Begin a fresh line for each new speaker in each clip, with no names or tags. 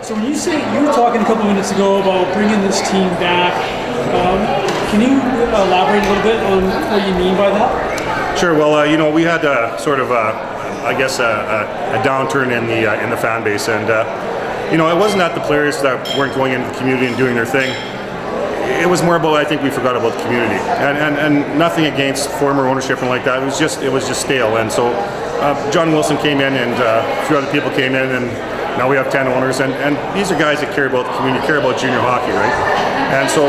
So when you were talking a couple minutes ago about bringing this team back, can you elaborate a little bit on what you mean by that?
Sure. Well, we had sort of, I guess, a downturn in the fan base, and it wasn't that the players that weren't going into the community and doing their thing. It was more about, I think we forgot about the community, and nothing against former ownership and like that. It was just stale, and so John Wilson came in, and a few other people came in, and now we have 10 owners, and these are guys that care about the community, care about junior hockey, right? And so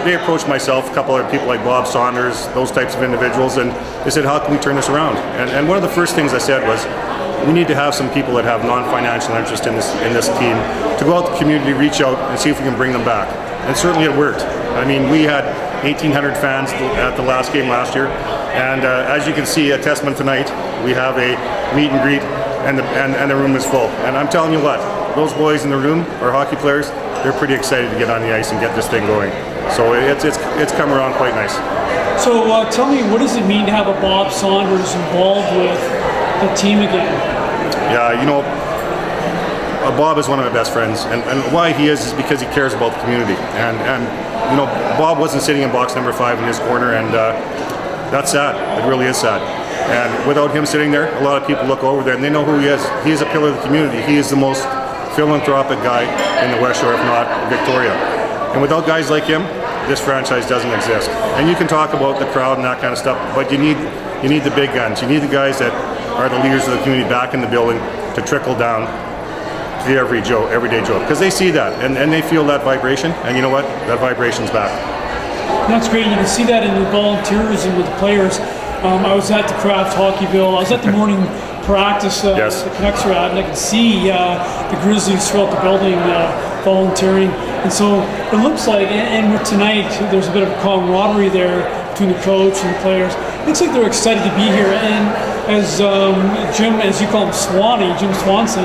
they approached myself, a couple other people like Bob Saunders, those types of individuals, and they said, how can we turn this around? And one of the first things I said was, we need to have some people that have non-financial interest in this team to go out to the community, reach out, and see if we can bring them back. And certainly it worked. I mean, we had 1,800 fans at the last game last year, and as you can see, a testament tonight, we have a meet and greet, and the room is full. And I'm telling you what, those boys in the room, our hockey players, they're pretty excited to get on the ice and get this thing going. So it's come around quite nice.
So tell me, what does it mean to have a Bob Saunders involved with the team again?
Yeah, Bob is one of my best friends, and why he is because he cares about the community. And Bob wasn't sitting in box number 5 in his corner, and that's sad. It really is sad. And without him sitting there, a lot of people look over there and they know who he is. He is a pillar of the community. He is the most philanthropic guy in the West Shore, if not Victoria. And without guys like him, this franchise doesn't exist. And you can talk about the crowd and that kind of stuff, but you need the big guns. You need the guys that are the leaders of the community back in the building to trickle down to the everyday Joe, because they see that and they feel that vibration, and you know what? That vibration's back.
That's great. You can see that in the volunteerism with the players. I was at the Kraft Hockeyville. I was at the morning practice
Yes.
the Canucks were at, and I could see the Grizzlies throughout the building volunteering. And so it looks like, and with tonight, there's a bit of camaraderie there between the coach and the players. It looks like they're excited to be here. And as Jim, as you call him, Jim Swanson,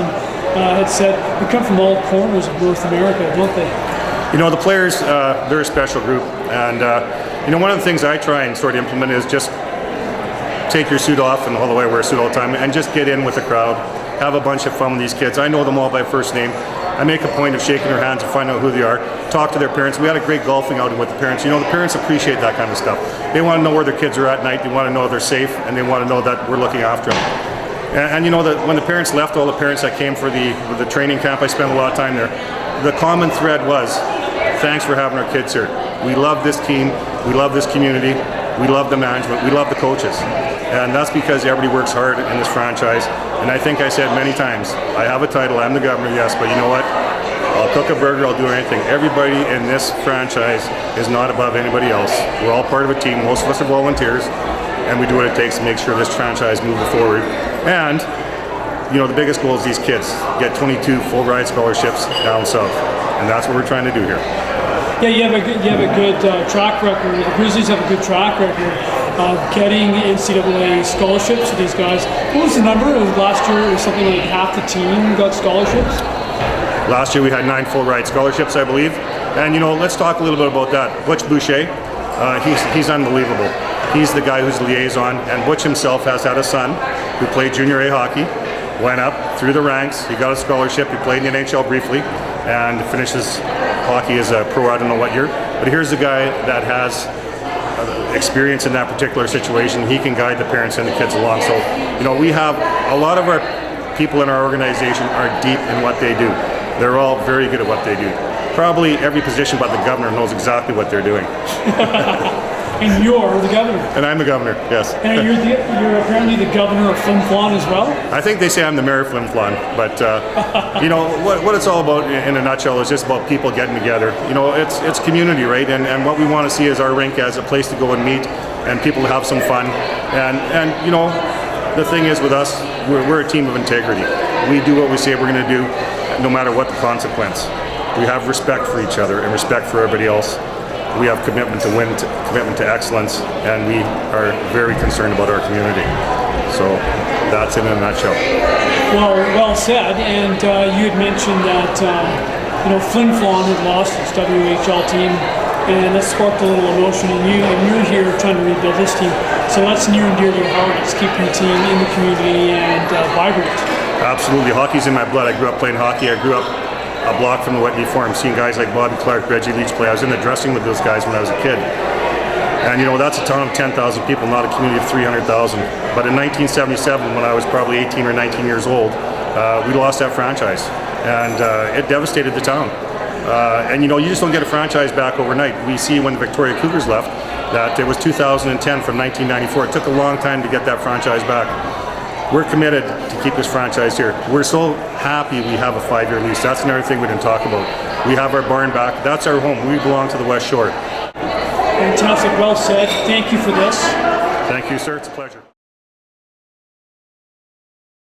had said, they come from all corners of North America, don't they?
The players, they're a special group. And, one of the things I try and sort of implement is just take your suit off, and all the way I wear a suit all the time, and just get in with the crowd, have a bunch of fun with these kids. I know them all by first name. I make a point of shaking their hands and finding out who they are, talk to their parents. We had a great golfing outing with the parents. The parents appreciate that kind of stuff. They want to know where their kids are at night, they want to know they're safe, and they want to know that we're looking after them. And that when the parents left, all the parents that came for the training camp, I spent a lot of time there, the common thread was, thanks for having our kids here. We love this team, we love this community, we love the management, we love the coaches. And that's because everybody works hard in this franchise. And I think I said many times, I have a title, I'm the governor, yes, but you know what? I'll cook a burger, I'll do anything. Everybody in this franchise is not above anybody else. We're all part of a team, most of us are volunteers, and we do what it takes to make sure this franchise moves forward. And, the biggest goal is these kids get 22 full ride scholarships down south. And that's what we're trying to do here.
Yeah, you have a good track record. The Grizzlies have a good track record of getting NCAA scholarships to these guys. What was the number? Last year it was something like half the team got scholarships?
Last year we had 9 full ride scholarships, I believe. And let's talk a little bit about that. Butch Boucher, he's unbelievable. He's the guy who's liaison, and Butch himself has had a son who played junior A hockey, went up through the ranks, he got a scholarship, he played in the NHL briefly, and finishes hockey as a pro, I don't know what year. But here's a guy that has experience in that particular situation. He can guide the parents and the kids along. So, we have a lot of our people in our organization are deep in what they do. They're all very good at what they do. Probably every position but the governor knows exactly what they're doing.
And you're the governor.
And I'm the governor, yes.
And you're apparently the governor of Flin Flon as well?
I think they say I'm the mayor of Flin Flon, but what it's all about in a nutshell is just about people getting together. It's community, right? And what we want to see is our rink as a place to go and meet and people to have some fun. And the thing is with us, we're a team of integrity. We do what we say we're going to do, no matter what the consequence. We have respect for each other and respect for everybody else. We have commitment to win, commitment to excellence, and we are very concerned about our community. So that's in a nutshell.
Well said. And you had mentioned that Flin Flon had lost its WHL team, and that sparked a little emotion in you. And you're here trying to rebuild this team, so that's near and dear to your heart. It's keeping the team in the community and vibrant.
Absolutely, hockey's in my blood. I grew up playing hockey. I grew up a block from the Whitney Forum, seeing guys like Bobby Clark, Reggie Leach play. I was in the dressing room with those guys when I was a kid. And that's a town of 10,000 people, not a community of 300,000. But in 1977, when I was probably 18 or 19 years old, we lost that franchise. And it devastated the town. And you just don't get a franchise back overnight. We see when the Victoria Cougars left that it was 2010 from 1994. It took a long time to get that franchise back. We're committed to keep this franchise here. We're so happy we have a 5-year lease. That's another thing we didn't talk about. We have our barn back. That's our home. We belong to the West Shore.
Fantastic. Well said. Thank you for this.
Thank you, sir. It's a pleasure.